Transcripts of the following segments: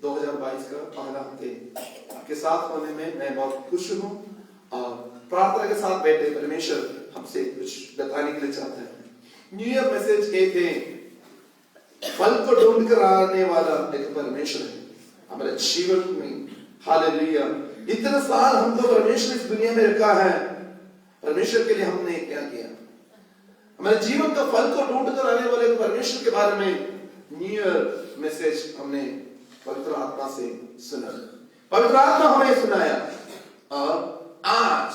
2022 का पहला हफ्ते आपके साथ होने में मैं बहुत खुश हूँ और प्रार्थना के साथ बैठे परमेश्वर हमसे कुछ बताने के लिए चाहते हैं। न्यू ईयर मैसेज एक है, फल को ढूंढ कर आने वाला एक परमेश्वर है हमारे जीवन में। हालेलुया। इतने साल हमको परमेश्वर इस दुनिया में रखा है, परमेश्वर के लिए हमने क्या किया? हमारे जीवन का फल को ढूंढ कर आने वाले परमेश्वर के बारे में न्यू ईयर मैसेज हमने पवित्र आत्मा से सुना, पवित्र आत्मा हमें सुनाया। और आज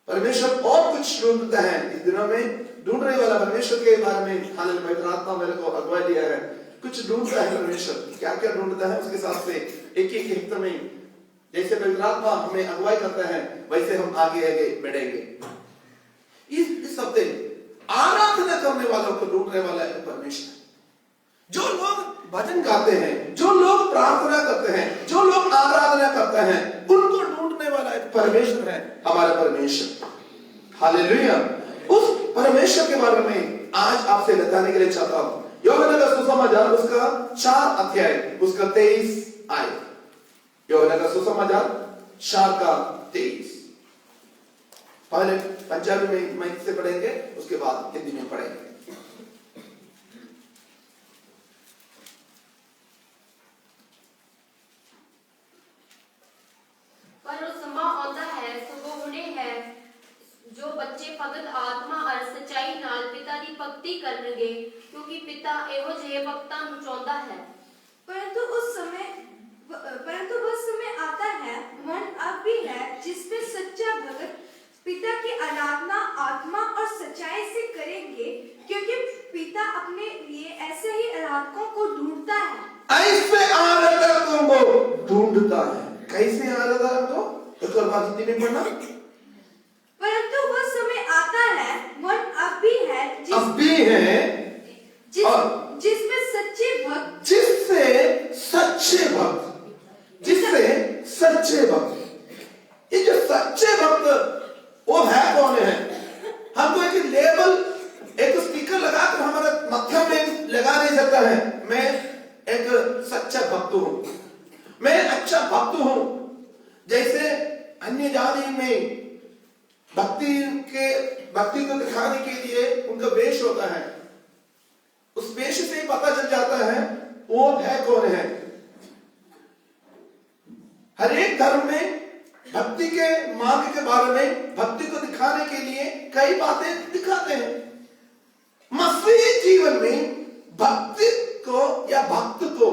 परमेश्वर और कुछ ढूंढता है इस दिनों में, ढूंढने वाला परमेश्वर के बारे में हालेलुया पवित्र आत्मा मेरे को अगुवाई दिया है। कुछ ढूंढता है परमेश्वर, क्या क्या ढूंढता है उसके साथ से एक एक हिस्से में जैसे पवित्र आत्मा हमें अगुवाई करता है वैसे हम आगे आगे बढ़ेंगे। इस हफ्ते आराधना करने वालों को ढूंढने वाला है परमेश्वर। जो लोग भजन गाते हैं, जो लोग प्रार्थना करते हैं, जो लोग आराधना करते हैं, उनको ढूंढने वाला एक परमेश्वर है हमारा परमेश्वर। हालेलुया। उस परमेश्वर के बारे में आज आपसे बताने के लिए चाहता हूं। यूहन्ना का सुसमाचार उसका 4 अध्याय उसका 23 आयत। यूहन्ना का सुसमाचार 4 का 23। पहले पंजाबी में से पढ़ेंगे, उसके बाद हिंदी में पढ़ेंगे। पर वो समा आंदा है सगो हुणे है जो बच्चे भगत आत्मा और सच्चाई नाल पिता दी भक्ति करनगे, क्योंकि पिता एहो जे भक्तां नु चाहुंदा है। परंतु वह समय आता है, मन अब भी है, जिसमें सच्चा भगत पिता की आराधना आत्मा और सच्चाई से करेंगे, क्योंकि पिता अपने लिए ऐसे ही आराधकों को ढूंढता है। ऐसे आराधकों को ढूंढता है। कैसे आराधकों को? एक और बात हिंदी में पढ़ना। परंतु वह समय आता है, मन अब भी है, जिसमें सच्चे भक्त, सच्चे भक्त, ये जो सच्चे भक्त वो है कौन है? हमको एक लेबल, एक स्पीकर लगाकर हमारे मत्था में लगा नहीं सकता है। मैं एक सच्चा भक्त हूं, मैं अच्छा भक्त हूं। जैसे अन्य जाति में भक्ति को दिखाने के लिए उनका वेश होता है, उस वेश से पता चल जाता है वो है कौन है। हर एक धर्म में भक्ति के मार्ग के बारे में, भक्ति को दिखाने के लिए कई बातें दिखाते हैं। मसीही जीवन में भक्ति को या भक्त को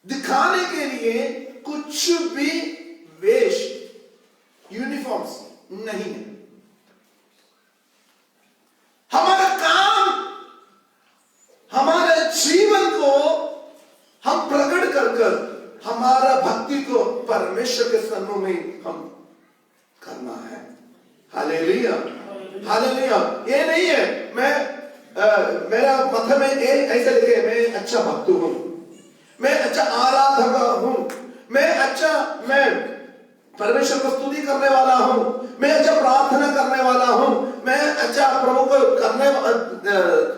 दिखाने के लिए कुछ भी वेश, यूनिफॉर्म्स नहीं है। हमारा काम, हमारे जीवन को हम प्रकट कर हमारा भक्ति को परमेश्वर के सम्मुख में हम करना है। Hallelujah, hallelujah. ये नहीं है मेरा मथे में ऐसे लिखे मैं अच्छा भक्त हूं, मैं अच्छा आराधक हूं, मैं परमेश्वर को स्तुति करने वाला हूं, मैं अच्छा प्रार्थना करने वाला हूं, मैं अच्छा प्रभु को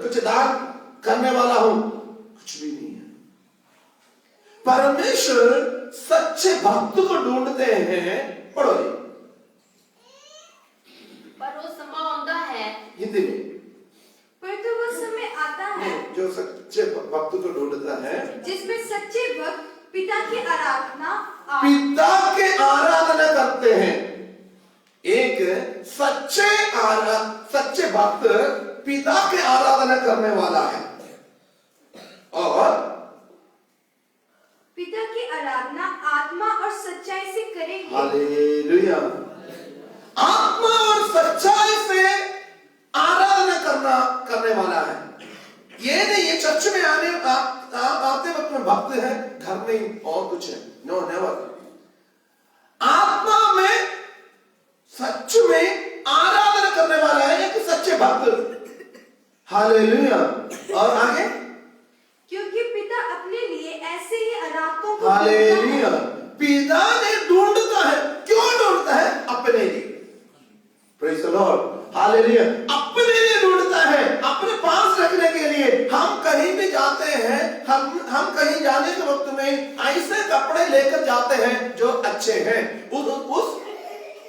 कुछ दान करने वाला हूं। कुछ भी नहीं है। परमेश्वर सच्चे भक्त को ढूंढते हैं। पढ़ो जी। पर वो समा आंदा है, हिंदी में। परंतु वह समय आता है, जो सच्चे भक्त को ढूंढता है, जिसमें सच्चे भक्त पिता की आराधना करते हैं। एक सच्चे भक्त पिता की आराधना करने वाला है और पिता की आराधना आत्मा और सच्चाई से करेंगे। हालेलुया। आत्मा और सच्चाई से आराधना करने वाला है। ये नहीं ये चर्च में आते वक्त में भक्त है, घर में और कुछ है। No never. आत्मा में सच में आराधना करने वाला है एक सच्चे भक्त। हालेलुया। और आगे, क्योंकि पिता अपने लिए ऐसे ही आराधकों को हालेलुया। पिता ने ढूंढता है। क्यों ढूंढता है? अपने लिए। Praise the Lord. हालेलुया। अपने लिए ढूंढता है, अपने पास रखने के लिए। हम कहीं भी जाते हैं, हम कहीं जाने के वक्त में ऐसे कपड़े लेकर जाते हैं जो अच्छे हैं, उस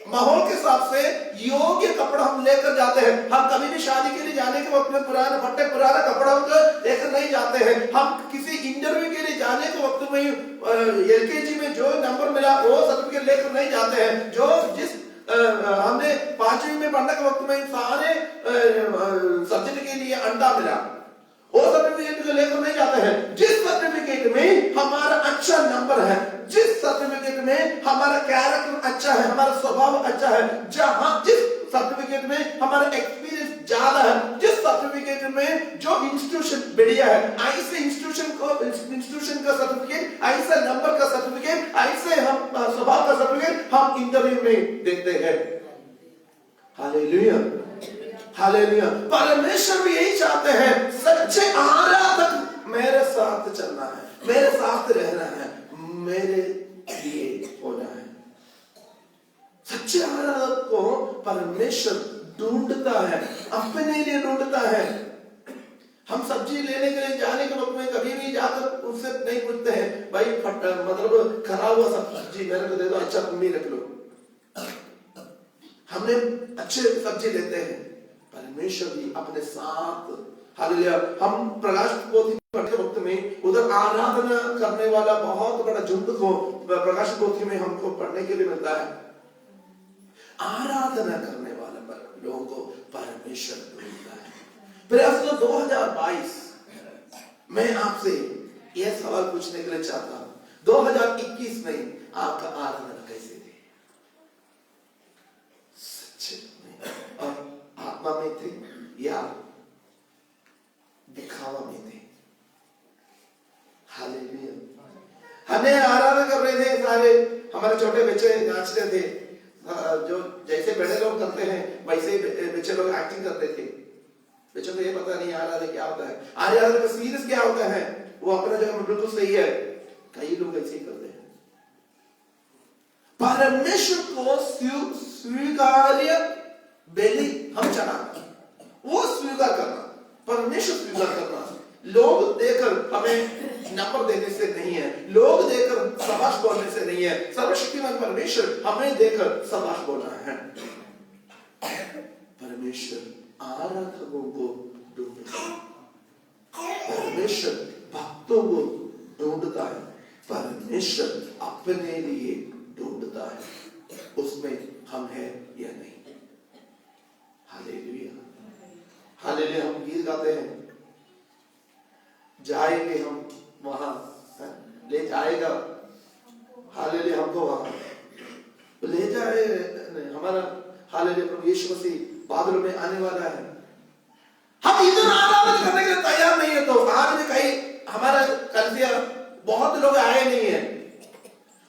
माहौल के हिसाब से योग्य कपड़ा हम लेकर जाते हैं। हम कभी भी शादी के लिए जाने के वक्त में पुराना कपड़ा हम लेकर नहीं जाते हैं। हम किसी इंटरव्यू के लिए जाने के वक्त में एलकेजी में जो नंबर मिला वो सर्टिफिकेट लेकर नहीं जाते हैं। जो जिस हमने 5वीं में पढ़ने के वक्त में सारे सब्जेक्ट के लिए अंडा मिला, वो सर्टिफिकेट को लेकर नहीं जाते हैं। जिस सर्टिफिकेट में हमारा अच्छा नंबर है, जिस सर्टिफिकेट में हमारा कैरेक्टर अच्छा है, हमारा स्वभाव अच्छा है, जिस सर्टिफिकेट में हमारा एक्सपीरियंस ज्यादा है, जिस सर्टिफिकेट में जो इंस्टीट्यूशन बढ़िया है, ऐसे इंस्टीट्यूशन का सर्टिफिकेट, ऐसे नंबर का सर्टिफिकेट, ऐसे हम स्वभाव का सर्टिफिकेट हम इंटरव्यू में देखते हैं। Hallelujah, hallelujah. परमेश्वर भी यही चाहते हैं, सच्चे आराधक मेरे साथ चलना है, मेरे साथ रहना है, मेरे लिए होना है। सच्चे आराधक को परमेश्वर ढूंढता है, अपने लिए ढूंढता है। हम सब्जी लेने के लिए जाने के वक्त में कभी भी जाकर उससे नहीं पूछते हैं, भाई मतलब खराब हुआ सब्जी मेरे को दे दो, अच्छा तुम भी रख लो। हमने अच्छे सब्जी लेते हैं। परमेश्वर भी अपने साथ, हालेलुया। हम प्रकाश पोथी पढ़ते वक्त में उधर आराधना करने वाला बहुत बड़ा झुंड को प्रकाश पोथी में हमको पढ़ने के लिए मिलता है। आराधना करने वाला लोगों को परमेश्वर ढूंढता है। प्रयास 2022 मैं आपसे यह सवाल पूछने के लिए चाहता हूं, 2021 में आपका आराधना कैसे थे? सच्चे में और आत्मा में थे या दिखावा में थे? हालेलुया। हमें आराधना कर रहे थे, सारे हमारे छोटे बच्चे नाच रहे थे, जो जैसे बड़े लोग करते हैं वैसे ही बच्चे लोग एक्टिंग करते थे। बच्चों को ये पता नहीं आराधना क्या होता है, आराधना का सीरियस क्या होता है। वो अपना जगह में बिल्कुल सही है, कई लोग ऐसे ही करते हैं। परमेश्वर को स्वीकार्य बलि हम चढ़ाना, वो स्वीकार करना, परमेश्वर स्वीकार करना। लोग देकर हमें नंबर देने से नहीं है, लोग देकर शाबाश बोलने से नहीं है। सर्वशक्तिमान परमेश्वर हमें देकर शाबाश बोलना है। परमेश्वर आराधकों को ढूंढता है, परमेश्वर भक्तों को ढूंढता है, परमेश्वर अपने लिए ढूंढता है, उसमें हम हैं या नहीं। Hallelujah, hallelujah. हम गीत गाते हैं, जाएंगे हम वहां, ले जाएगा हालेलुया हमको वहां ले जाए हमारा। हालेलुया, प्रभु यीशु मसीह बादलों में आने वाला है। हम इधर आराधना करने के लिए तैयार नहीं है, तो आज भी कहीं हमारा कलिसिया बहुत लोग आए नहीं है।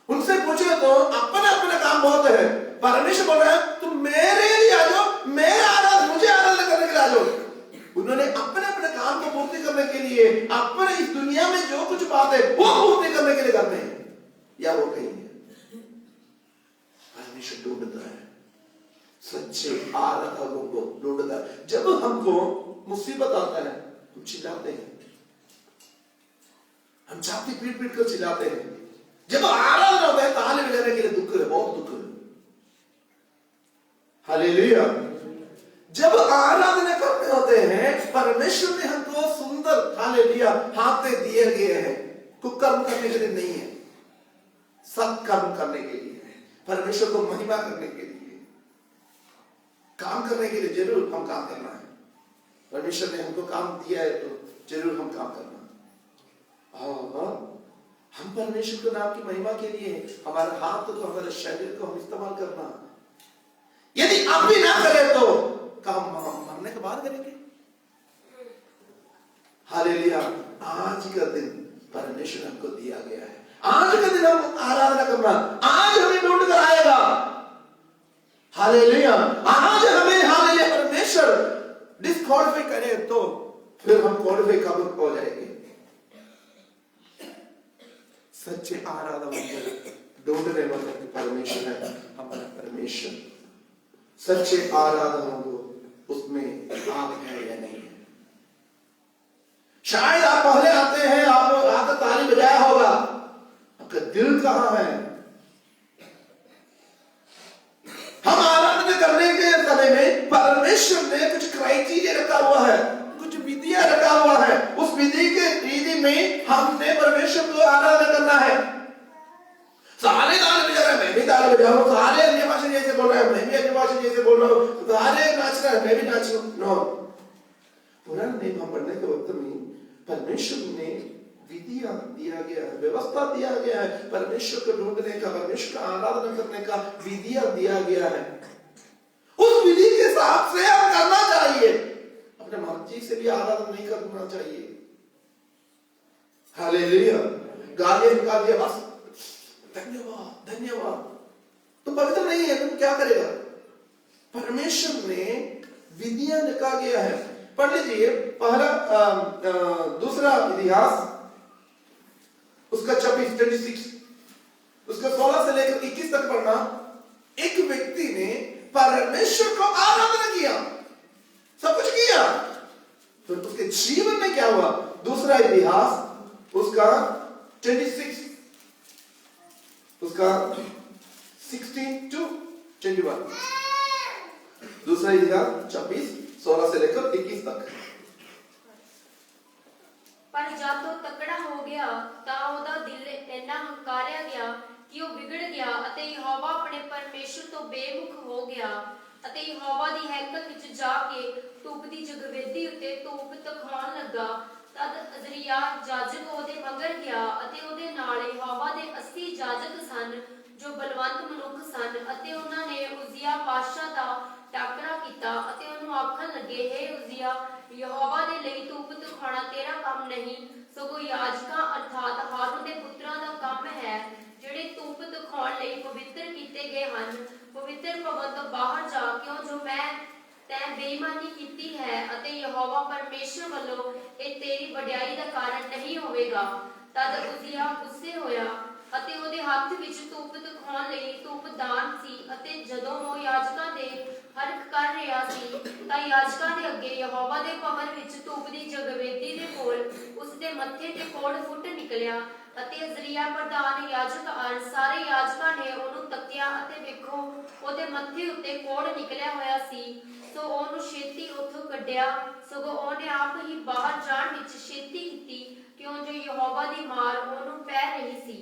उनसे पूछे तो अपना अपना काम बहुत है। परमेश्वर बोल रहा है तुम मेरे लिए आ जाओ, मेरे आराधना, मुझे आराधना करने के लिए आ जाओ। उन्होंने अपने अपने काम को पूर्ति करने के लिए, अपने इस दुनिया में जो कुछ बात है वो पूर्ति करने के लिए करते हैं, या वो कहीं है। परमेश्वर ढूंढता है, सच्चे आराधकों को ढूंढता है। जब हमको मुसीबत आता है हम चिल्लाते हैं, हम छाती पीट पीट कर चिल्लाते हैं। जब आराधना होता है ताली बजाने के लिए दुख है, बहुत दुख है। हालेलुया। जब आराधना करने होते हैं, परमेश्वर ने हमको सुंदर हालेलुया हाथ दिए गए हैं, कुकर्म करने के लिए नहीं है, सत्कर्म करने के लिए है, परमेश्वर को महिमा करने के लिए, काम करने के लिए। जरूर हम काम करना है, परमेश्वर ने हमको काम दिया है तो जरूर हम काम करना। हम परमेश्वर के नाम की महिमा के लिए हमारे हाथ को, हमारे शरीर को हम इस्तेमाल करना। यदि आप भी ना करें तो काम हम मरने के बाद करेंगे। हालेलुया। आज का दिन परमेश्वर हमको दिया गया है, आज का दिन हम आराधना करना, आज हमें ढूंढ कर आएगा। हालेलुया। आज हमें हालेलुया परमेश्वर डिस्क्वालिफाई करे तो फिर हम क्वालिफाई कब हो जाएंगे। सच्चे आराधक ढूंढने वाला परमेश्वर है हमारा परमेश्वर। सच्चे आराधकों को उसमें आप है या नहीं है। शायद आप पहले आते हैं, आप आकर भीड़ कहां है? हम आराधना करने के समय में परमेश्वर ने कुछ क्राइटेरिया रखा हुआ है, कुछ विधियां रखा हुआ है। उस विधि के विधि में हमने परमेश्वर को आराधना करना है। सारे ताल बजा रहे हैं, मैं भी ताल बजा रहा हूँ। सारे अन्य भाषा जैसे बोल रहे हैं, मैं भी अन्य भाषा जैसे बोल रहा हूँ। सारे नाच रहे हैं, मैं भी नाच रहा हूँ। नो, पुराना नियम हम पढ़ने के वक्त में परमेश्वर ने विधियां दिया गया है, व्यवस्था दिया गया है, परमेश्वर को ढूंढने का, परमेश्वर का आराधना करने का विधियां दिया गया है। उस विधि के हिसाब से हम करना चाहिए, अपने मर्जी से भी आराधना नहीं करना चाहिए। हालेलुया। गालियां निकाल दिया, बस धन्यवाद धन्यवाद, तो पवित्र नहीं है, तुम क्या करेगा? परमेश्वर ने विधियां निकाल गया है। पढ़ लीजिए पहला दूसरा इतिहास, उसका 26 उसका 16 से लेकर 21 तक पढ़ना। एक व्यक्ति ने परमेश्वर को आराधना किया, सब कुछ किया, तो उसके जीवन में क्या हुआ? दूसरा इतिहास उसका 26 उसका 16 to 21, दूसरा इतिहास 26 16 से लेकर 21 तक। ਪਰ ਜਦ ਉਹ ਤਕੜਾ ਹੋ ਗਿਆ ਤਾਂ ਉਹਦਾ ਦਿਲ ਇੰਨਾ ਹੰਕਾਰਿਆ ਗਿਆ ਕਿ ਉਹ ਵਿਗੜ ਗਿਆ ਅਤੇ ਯਹੋਵਾ ਆਪਣੇ ਪਰਮੇਸ਼ਰ ਤੋਂ ਬੇਮੁਖ ਹੋ ਗਿਆ ਅਤੇ ਯਹੋਵਾ ਦੀ ਹੈਕਲ ਵਿੱਚ ਜਾ ਕੇ ਧੂਪ ਦੀ ਜਗਵੇਦੀ ਉੱਤੇ ਧੂਪ ਤਖਾਉਣ ਲੱਗਾ। ਤਦ ਅਜ਼ਰੀਆ ਜਾਜਕ ਉਹਦੇ ਮਗਰ ਗਿਆ ਅਤੇ ਉਹਦੇ ਨਾਲ ਯਹੋਵਾ ਦੇ 80 ਜਾਜਕ ਸਨ ਜੋ ਬਲਵੰਤ ਮਨੁੱਖ ਸਨ ਅਤੇ ਉਹਨਾਂ ਨੇ ਉਜ਼ੀਆ ਪਾਤਸ਼ਾਹ ਦਾ ਟਾਕਰਾ ਕੀਤਾ ਅਤੇ ਉਹਨੂੰ ਆਖਣ ਲੱਗੇ, ਹੇ ਉਜ਼ੀਆ, ਯਹੋਵਾ ਦੇ ਲਈ ਧੂਪ ਤਖਾਉਣਾ ਤੇਰਾ ਕੰਮ ਨਹੀਂ, ਸਗੋਂ ਯਾਜਕਾਂ ਅਰਥਾਤ ਹਾरून ਦੇ ਪੁੱਤਰਾਂ ਦਾ ਕੰਮ ਹੈ, ਜਿਹੜੇ ਧੂਪ ਤਖਾਉਣ ਲਈ ਪਵਿੱਤਰ ਕੀਤੇ ਗਏ ਹਨ। ਪਵਿੱਤਰ ਭਵਨ ਤੋਂ ਬਾਹਰ ਜਾ ਕਿਉਂ ਜੋ ਮੈਂ ਤੈਂ ਬੇਈਮਾਨੀ ਕੀਤੀ ਹੈ ਅਤੇ ਯਹੋਵਾ ਪਰਮੇਸ਼ਰ ਵੱਲੋਂ ਇਹ ਤੇਰੀ ਵਡਿਆਈ ਦਾ ਕਾਰਨ ਨਹੀਂ ਹੋਵੇਗਾ। ਤਦ ਉਜ਼ੀਆ ਗੁੱਸੇ ਹੋਇਆ ਅਤੇ ਉਹਦੇ ਹੱਥ ਵਿੱਚ ਧੂਪ ਤਖਾਉਣ ਲਈ ਧੂਪਦਾਨ ਸੀ ਅਤੇ ਜਦੋਂ ਉਹ ਯਾਜਕਾਂ ਦੇ ਹਰਕ ਕਰ ਰਿਹਾ ਸੀ ਤਾਂ ਯਾਜਕਾਂ ਦੇ ਅੱਗੇ ਯਹੋਵਾ ਦੇ ਭਵਨ ਵਿੱਚ ਧੂਪ ਦੀ ਜਗਵੇਦੀ ਦੇ ਕੋਲ ਉਸ ਦੇ ਮੱਥੇ ਤੇ ਕੋੜ ਫੁੱਟ ਨਿਕਲਿਆ ਅਤੇ ਅਜ਼ਰੀਆ ਪ੍ਰਧਾਨ ਯਾਜਕ ਅਰ ਸਾਰੇ ਯਾਜਕਾਂ ਨੇ ਉਹਨੂੰ ਤੱਕਿਆ ਅਤੇ ਵੇਖੋ ਉਹਦੇ ਮੱਥੇ ਉੱਤੇ ਕੋੜ ਨਿਕਲਿਆ ਹੋਇਆ ਸੀ। ਸੋ ਉਹਨੂੰ ਛੇਤੀ ਉੱਥੋਂ ਕੱਢਿਆ, ਸਗੋਂ ਉਹਨੇ ਆਪ ਹੀ ਬਾਹਰ ਜਾਣ ਵਿੱਚ ਛੇਤੀ ਕੀਤੀ ਕਿਉਂ ਜੋ ਯਹੋਵਾ ਦੀ ਮਾਰ ਉਹਨੂੰ ਪੈ ਰਹੀ ਸੀ।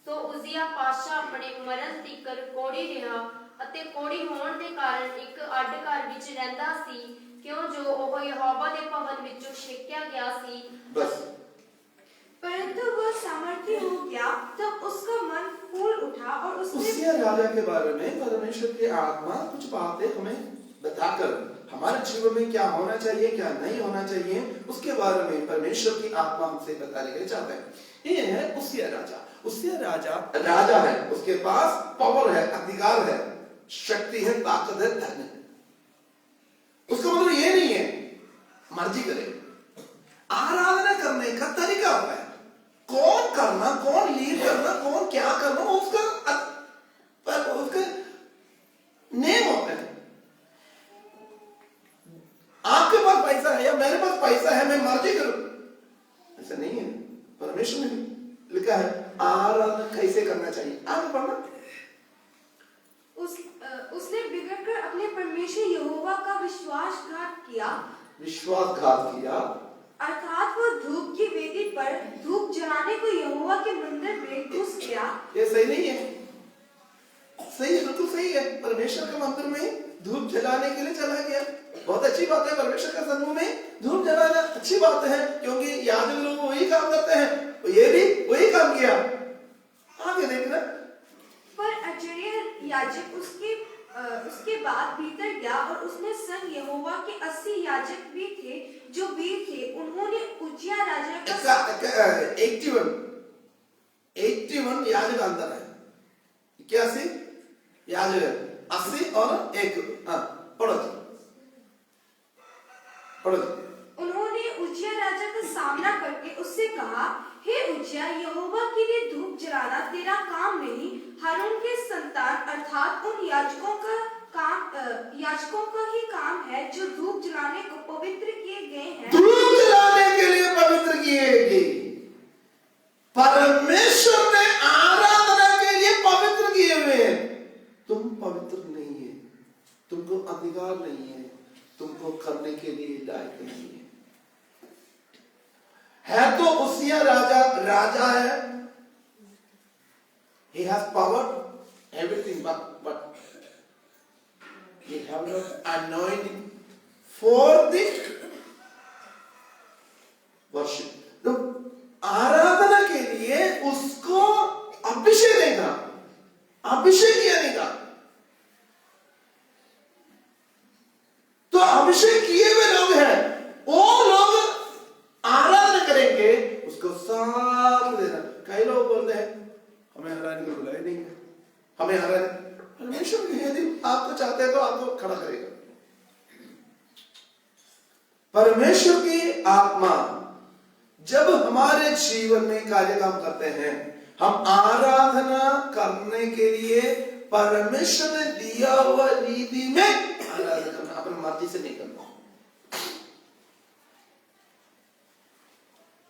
ਸੋ ਉਜ਼ੀਆ ਪਾਤਸ਼ਾਹ ਆਪਣੇ ਮਰਨ ਤੀਕਰ ਕੋੜੀ ਰਿਹਾ ਅਤੇ ਕੋੜੀ ਹੋਣ ਦੇ ਕਾਰਨ ਇੱਕ ਅੱਡ ਘਰ ਵਿੱਚ ਰਹਿੰਦਾ ਸੀ ਕਿਉਂ ਜੋ ਉਹ ਯਹੋਵਾ ਦੇ ਭਵਨ ਵਿੱਚੋਂ ਛੇਕਿਆ ਗਿਆ ਸੀ। बस। परंतु वह सामर्थ्य हो गया तब उसका मन फूल उठा और उसने उसिया राजा के बारे में परमेश्वर की आत्मा कुछ बातें हमें बताकर हमारे जीवन में क्या होना चाहिए क्या नहीं होना चाहिए उसके बारे में परमेश्वर की आत्मा हमसे बताने के लिए चाहते हैं। ये है उसिया राजा। उसिया राजा राजा है, उसके पास पावर है, अधिकार है, शक्ति है, ताकत है, धन है। उसका मतलब ये नहीं है मर्जी करे। आराधना करने का तरीका होता है, कौन करना, कौन लीड करना, कौन क्या करना, उसका नेम होता है। आपके पास पैसा है या मेरे पास पैसा है मैं मर्जी करूं, ऐसा नहीं है। परमेश्वर ने लिखा है आराधना कैसे करना चाहिए। आगे पढ़ना। उसने बिगड़कर अपने परमेश्वर यहोवा का विश्वासघात किया अर्थात वो धूप की वेदी पर धूप जलाने को यहोवा के मंदिर में घुस गया। ये सही नहीं है, सही है, बिल्कुल सही है। परमेश्वर के मंदिर में धूप जलाने के लिए चला गया, बहुत अच्छी बात है। परमेश्वर के समूह में धूप जलाना अच्छी बात है क्योंकि याजक लोग वही काम करते हैं, तो ये भी वही काम किया। आगे देखना। पर अजर्या याजक उसके बाद भीतर गया और उसने संग यहोवा के 80 याजक भी थे जो वीर थे। उन्होंने उज्जिया राजा का 81 याजक अंतर है, 81 याजक, 80 और 1। हाँ पढ़ो। उन्होंने उज्जिया राजा का सामना करके उससे कहा, हे उज्जिया, यहोवा के लिए धूप जलाना तेरा काम नहीं, हारून के संतान अर्थात उन याजकों का ही काम है जो धूप जलाने को पवित्र किए गए हैं। धूप जलाने के लिए पवित्र किए गए। परमेश्वर ने आराधना योग्यता नहीं है, तुमको करने के लिए लायक नहीं है। तो उसिया राजा है, he has power, everything, but he have not anointing for the worship. तो आराधना के लिए उसको अभिषेक देगा, अभिषेक किया देगा। तो अभिषेक किए हुए लोग हैं, वो लोग आराधना करेंगे, उसको साथ देना। कई लोग बोलते हैं हमें आराधना को बुलाया नहीं है, हमें आराधना, परमेश्वर यदि आपको चाहते हैं तो आपको खड़ा करेगा। परमेश्वर की आत्मा जब हमारे जीवन में कार्य काम करते हैं, हम आराधना करने के लिए परमेश्वर ने दिया हुआ रीति में आराधना करना, अपनी मर्जी से नहीं करना।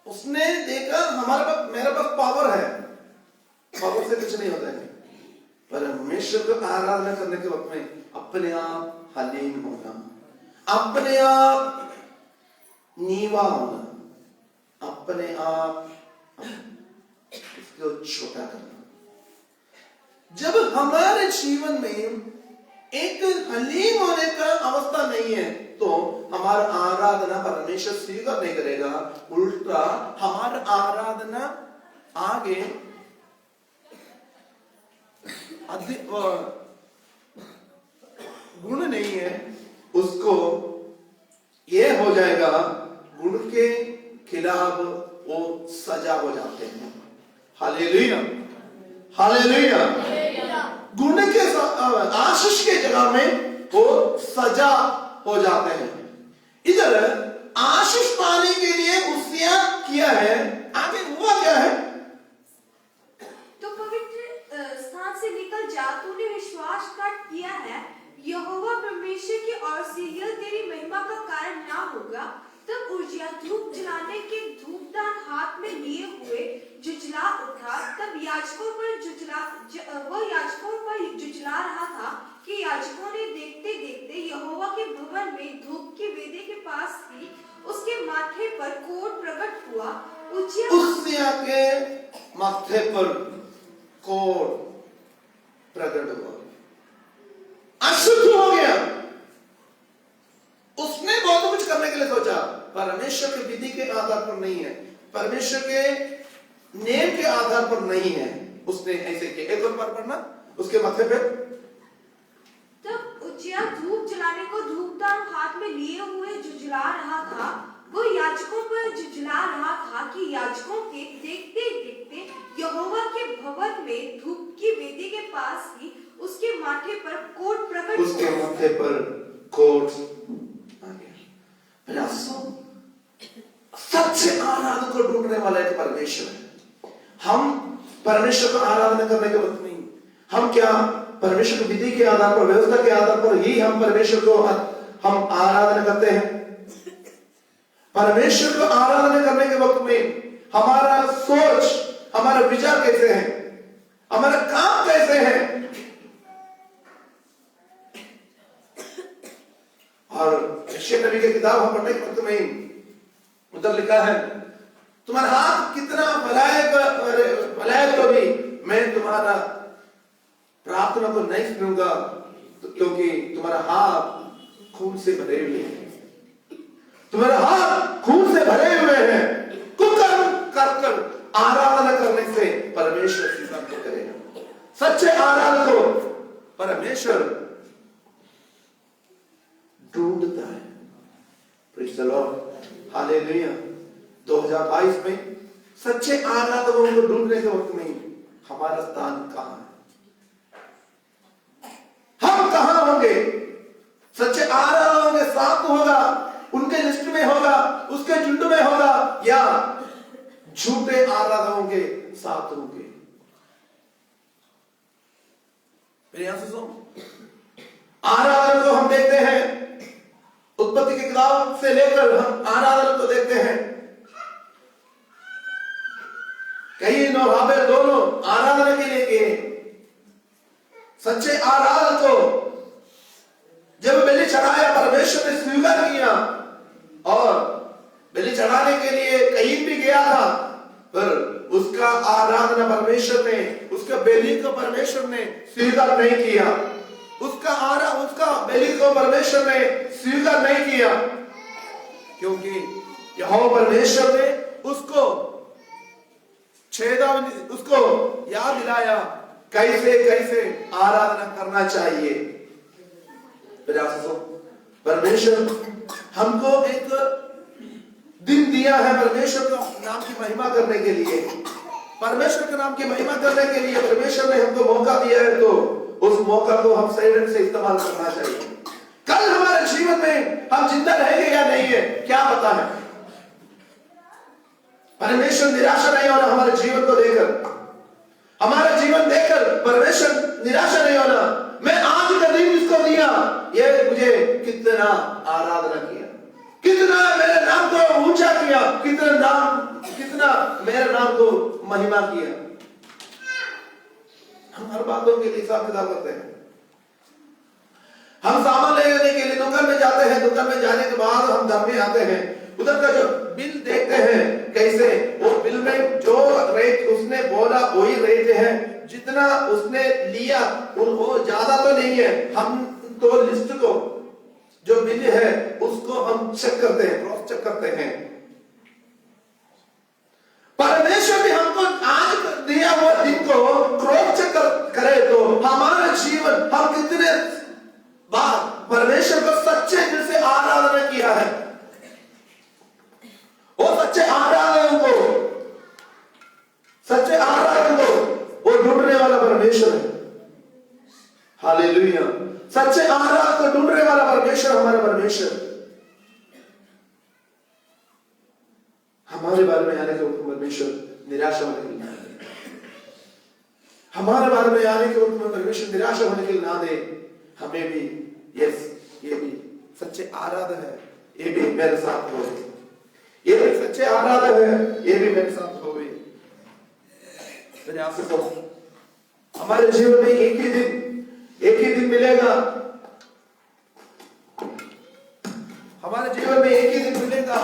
उसने देखा हमारे पास, मेरे पास पावर है, पावर से कुछ नहीं होता है। परमेश्वर को आराधना करने के वक्त में अपने आप हलीम होना, अपने आप नीवा होना, अपने आप इसको छोटा करना। जब हमारे जीवन में एक हलीम होने का अवस्था नहीं है, तो हमारा आराधना परमेश्वर स्वीकार नहीं करेगा। उल्टा हमारा आराधना आगे अधिक गुण नहीं है, उसको ये हो जाएगा, गुण के खिलाफ वो सजा हो जाते हैं। Hallelujah, hallelujah. गुण के आशीष के जगह में वो सजा हो जाते हैं। इधर आशीष पाने के लिए उसिया किया है, आगे हुआ क्या है? तो पवित्र स्थान से निकल जा, तूने विश्वासघात किया है, यहोवा परमेश्वर की ओर से यह तेरी महिमा का कारण ना होगा। तब उज्जियाह धूप जलाने के धूपदान हाथ में लिए हुए जुझला उठा। तब याजकों पर जुझला रहा था कि याजकों ने देखते देखते यहोवा के भवन में धूप की वेदी के पास ही उसके माथे पर कोढ़ प्रकट हुआ। उज्जियाह के माथे पर कोढ़ प्रकट हुआ, अशुद्ध हो गया। उसने बहुत कुछ करने के लिए सोचा, परमेश्वर के विधि के आधार पर नहीं है, परमेश्वर के नियम के आधार पर नहीं है, उसने ऐसे किया। एक और बार पढ़ना, उसके माथे पे। तब उज्जियाह धूप जलाने को धूपदान हाथ में लिए हुए जुझला रहा था। वो याजकों पर जुझला रहा था कि याजकों के देखते देखते यहोवा के भवन में धूप की वेदी के पास ही उसके माथे पर कोढ़ प्रकट हुआ। उसके माथे पर कोढ़ आ गया। सच्चे आराधना को ढूंढने वाला एक परमेश्वर है। हम परमेश्वर को आराधना करने के वक्त नहीं, हम क्या परमेश्वर की विधि के आधार पर, व्यवस्था के आधार पर ही हम परमेश्वर को हम आराधना करते हैं। परमेश्वर को आराधना करने के वक्त में हमारा सोच, हमारा विचार कैसे है, हमारा काम कैसे है। और यशायाह नबी की किताब हम पढ़ने के वक्त में उधर लिखा है, तुम्हारा हाथ कितना भलाई तो भी मैं तुम्हारा प्रार्थना को नहीं सुनूंगा, क्योंकि तुम्हारा हाथ खून से भरे हुए हैं, तुम्हारा हाथ खून से भरे हुए हैं। कुकर्म कर आराधना करने से परमेश्वर स्वीकार नहीं करेगा। सच्चे आराधना को परमेश्वर ढूंढता है। Praise the Lord, hallelujah. 2022 में सच्चे आराधकों को ढूंढने के वक्त में हमारा स्थान कहां है? हम कहां होंगे? सच्चे आराधकों के साथ होगा, उनके लिस्ट में होगा, उसके झुंड में होगा, या झूठे आराधकों के साथ होंगे? मेरे यहां से सुनो, आराधना को हम देखते हैं, उत्पत्ति की किताब से लेकर हम आराधना को देखते हैं। कई और हाबेल दोनों आराधना के लिए गए। सच्चे आराधक को जब बलि चढ़ाया परमेश्वर ने स्वीकार किया, और बलि चढ़ाने के लिए कहीं भी गया था, पर उसका आराधना परमेश्वर ने, उसका बलि को परमेश्वर ने स्वीकार नहीं किया। उसका बलि को परमेश्वर ने स्वीकार नहीं किया, क्योंकि यहोवा परमेश्वर ने उसको उसको याद दिलाया कैसे कैसे आराधना करना चाहिए। परमेश्वर हमको एक दिन दिया है परमेश्वर के नाम की महिमा करने के लिए। परमेश्वर के नाम की महिमा करने के लिए परमेश्वर ने हमको मौका दिया है, तो उस मौका को हम सही ढंग से इस्तेमाल करना चाहिए। कल हमारे जीवन में हम जिंदा रहेंगे या नहीं है क्या पता है। परमेश्वर निराशा नहीं होना हमारे जीवन को देखकर, हमारा जीवन देखकर परमेश्वर निराशा नहीं होना। मैं आज का दिन इसको दिया, ये मुझे कितना आराधना किया, कितना मेरे नाम को ऊंचा किया, कितना मेरे नाम को महिमा किया। हम हर बातों के लिए हिसाब किताब करते हैं। हम सामान लेने के लिए दुकान में जाते हैं, दुकान में जाने के बाद हम घर में आते हैं, उधर का जो बिल देखते हैं, कैसे वो बिल में जो रेट उसने बोला वही रेट है, जितना उसने लिया वो ज्यादा तो नहीं है। हम तो लिस्ट को जो बिल है उसको हम चेक करते हैं, क्रॉस चेक करते हैं। परमेश्वर भी हमको आज दिया हुआ दिन को क्रॉस चेक करे तो हमारा जीवन हम कितने बार परमेश्वर को सच्चे दिल से आराधना किया है। वो सच्चे आराधन को वो ढूंढने वाला परमेश्वर है। हालेलुया। सच्चे आराधन को ढूंढने वाला परमेश्वर हमारा परमेश्वर। हमारे बारे में आने के वक्त परमेश्वर निराशा होने के लिए ना दे। हमारे बारे में आने के वक्त परमेश्वर निराशा होने के लिए ना दे। हमें भी ये भी सच्चे आराधन है, ये भी मेरे साथ हो, ये भी सच्चे आराधन है, ये भी मेरे साथ हो। मेरे आपसे तो हमारे जीवन में एक ही दिन मिलेगा, हमारे जीवन में एक ही दिन मिलेगा।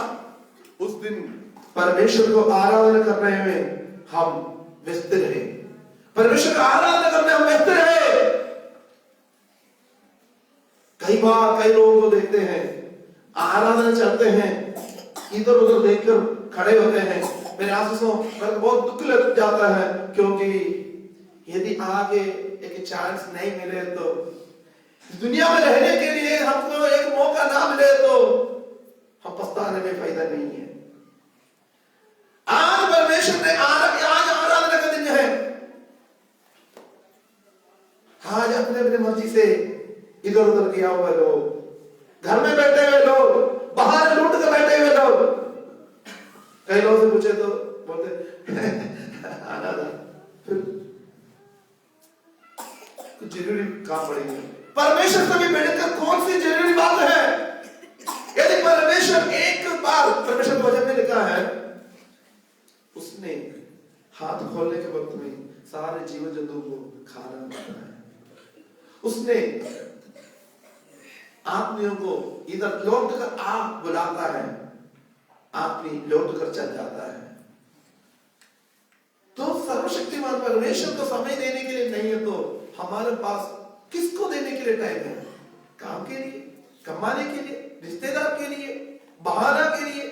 उस दिन परमेश्वर को आराधना करने में हम व्यस्त रहे, परमेश्वर का आराधना करने हम व्यस्त रहे। कई बार कई लोगों को देखते हैं आराधना चलते हैं, इधर उधर देखकर खड़े होते हैं। मेरे आंसू में बहुत दुख लग जाता है, क्योंकि यदि आगे एक चांस नहीं मिले तो, दुनिया में रहने के लिए हमको एक मौका ना मिले तो हम पछताने में फायदा नहीं है। आज परमेश्वर ने आज आराधना का दिन है। आज अपने अपने मर्जी से इधर उधर गया हुआ लोग, घर में बैठे हुए लोग, बाहर लूट कर बैठे हुए लोग। कई लोगों से पूछे तो बोलते आराधना, फिर कुछ जरूरी काम पड़ेगा। परमेश्वर से भी मिलकर कौन सी जरूरी बात है? यदि परमेश्वर एक बार, परमेश्वर वचन में लिखा है, उसने हाथ खोलने के वक्त में सारे जीव जंतुओं को खाना खाता है। उसने आदमियों को इधर लौट कर आ बुलाता है, आदमी लौट कर चल जाता है। तो सर्वशक्तिमान परमेश्वर को समय देने के लिए नहीं है तो हमारे पास किसको देने के लिए टाइम है? काम के लिए, कमाने के लिए, रिश्तेदार के लिए, बहाना के लिए।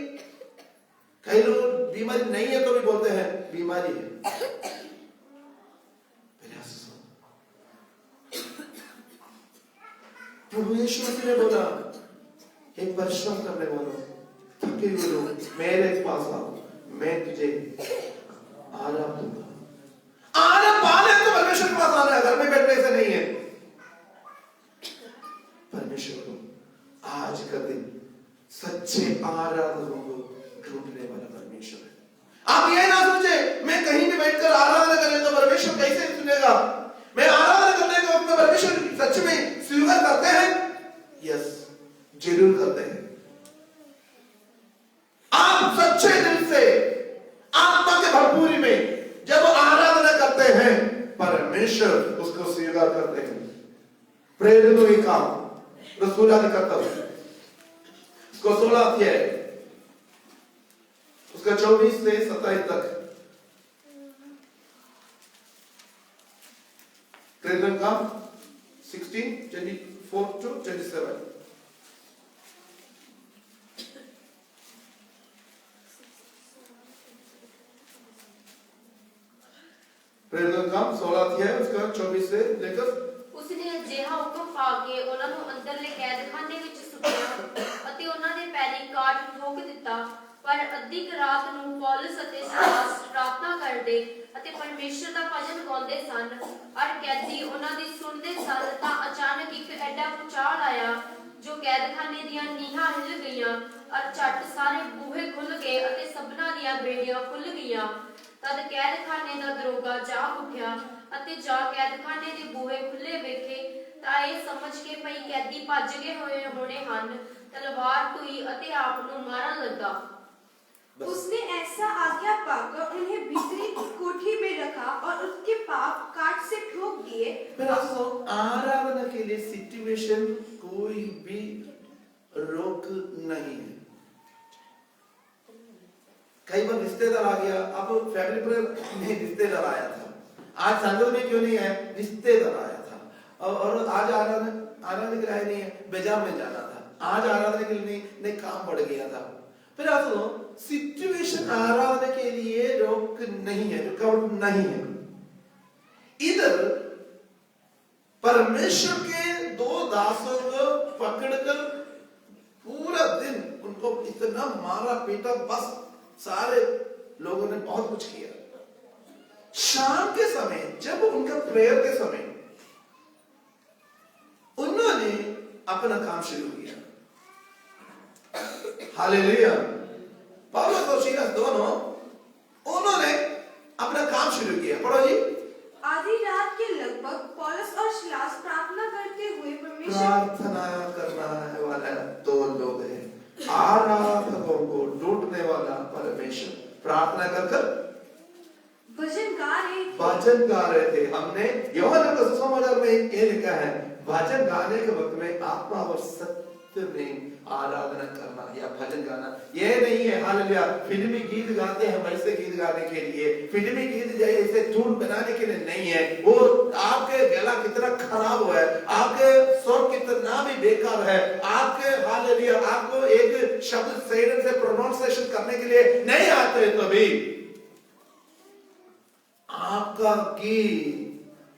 कई लोग बीमारी नहीं है तो भी बोलते हैं बीमारी है। प्रभु यीशु मसीह ने बोला, एक परिश्रम करने वालों, थके हुए लोग मेरे पास आओ, मैं तुझे आराम दूंगा। आराम पाने तो परमेश्वर के पास आना है, घर में बैठने से नहीं है। परमेश्वर को आज का दिन सच्चे आराधकों को ढूंढने वाला परमेश्वर है। आप ये ना सोचे मैं कहीं भी बैठकर आराधना करें तो परमेश्वर कैसे सुनेगा। मैं आराधना करने के वक्त में परमेश्वर सच में स्वीकार करते हैं? यस, जरूर करते हैं। आप सच्चे दिल से आत्मा के भरपूरी में जब आराधना करते हैं, परमेश्वर उसको स्वीकार करते हैं। प्रेरितों के काम रसूलादि कर्तव्य उसको 16 अध्याय उसका 24 से 27 तक Corinthians का 16:24-27 प्रेरितों का 16 अध्याय उसका 24 से लेकर ਉਸਨੇ ਅਜਿਹਾ ਹੁਕਮ ਪਾ ਕੇ ਉਹਨਾਂ ਨੂੰ ਅੰਦਰਲੇ ਕੈਦਖਾਨੇ ਵਿੱਚ ਸੁੱਟਿਆ ਅਤੇ ਉਹਨਾਂ ਦੇ ਪੈਰੀਂ ਕਾਠ ਠੋਕ ਦਿੱਤਾ। ਪਰ ਅੱਧੀ ਕੁ ਰਾਤ ਨੂੰ ਪੌਲਸ ਅਤੇ ਸਿਲਾਸ ਪ੍ਰਾਰਥਨਾ ਕਰਦੇ ਅਤੇ ਪਰਮੇਸ਼ਰ ਦਾ ਭਜਨ ਗਾਉਂਦੇ ਸਨ ਔਰ ਕੈਦੀ ਉਹਨਾਂ ਦੀ ਸੁਣਦੇ ਸਨ ਤਾਂ ਅਚਾਨਕ ਇੱਕ ਐਡਾ ਭੂਚਾਲ ਆਇਆ ਜੋ ਕੈਦਖਾਨੇ ਦੀਆਂ ਨੀਹਾਂ ਹਿੱਲ ਗਈਆਂ ਔਰ ਝੱਟ ਸਾਰੇ ਬੂਹੇ ਖੁੱਲ ਗਏ ਅਤੇ ਸਭਨਾਂ ਦੀਆਂ ਬੇੜੀਆਂ ਖੁੱਲ ਗਈਆਂ। ਤਦ ਕੈਦਖਾਨੇ ਦਾ ਦਰੋਗਾ ਜਾਗ ਉੱਠਿਆ ਅਤੇ ਜਾ ਕੈਦਖਾਨੇ ਦੇ ਬੂਹੇ ਖੁੱਲੇ ਵੇਖੇ ਤਾਂ ਇਹ ਸਮਝ ਕੇ ਭਈ ਕੈਦੀ ਭੱਜ ਗਏ ਹੋਣੇ ਹਨ, ਤਲਵਾਰ ਢੋਈ ਅਤੇ ਆਪ ਨੂੰ ਮਾਰਨ ਲੱਗਾ। उसने ऐसा आज्ञा पाकर उन्हें भीतरी कोठी में रखा और उसके पाप काट से ठोक दिए। फिर आराधना के लिए सिचुएशन कोई भी रोक नहीं है। कई बार रिश्तेदार आ गया, अब फैमिली प्रेयर में रिश्तेदार आया था, आज संगत में क्यों नहीं है, रिश्तेदार आया था और आज आराधना के लिए नहीं है, बाजार में जाना था, आज आराधना के लिए नहीं काम बढ़ गया था। फिर आप सुनो, सिचुएशन आराधना के लिए रोक नहीं है, रुकावट नहीं है। इधर परमेश्वर के दो दासों को पकड़कर पूरा दिन उनको इतना मारा पीटा, बस सारे लोगों ने बहुत कुछ किया। शाम के समय जब उनका प्रेयर के समय उन्होंने अपना काम शुरू किया। हालेलुया। पौलुस और सीलास दोनों उन्होंने अपना काम शुरू किया। पढ़ो जी। आधी रात के लगभग पौलुस और सिलास प्रार्थना करते हुए परमेश्वर प्रार्थना करने वाला दो लोग हैं, आराधकों को लूटने वाला परमेश्वर। प्रार्थना कर भजन गा रहे थे। हमने यूहन्ना के सुसमाचार में ये लिखा है, भजन गाने के वक्त में आत्मा और सत्य में आराधना करना या भजन गाना। ये नहीं है हालेलुया फिल्मी गीत गाते हैं वैसे गीत गाने के लिए, फिल्मी गीत जैसे धुन बनाने के लिए नहीं है। वो आपके गला कितना खराब हुआ है, आपके स्वर कितना भी बेकार है, आपके हालेलुया आपको एक शब्द सही से प्रोनाउंसिएशन करने के लिए नहीं आते, तभी आपका गीत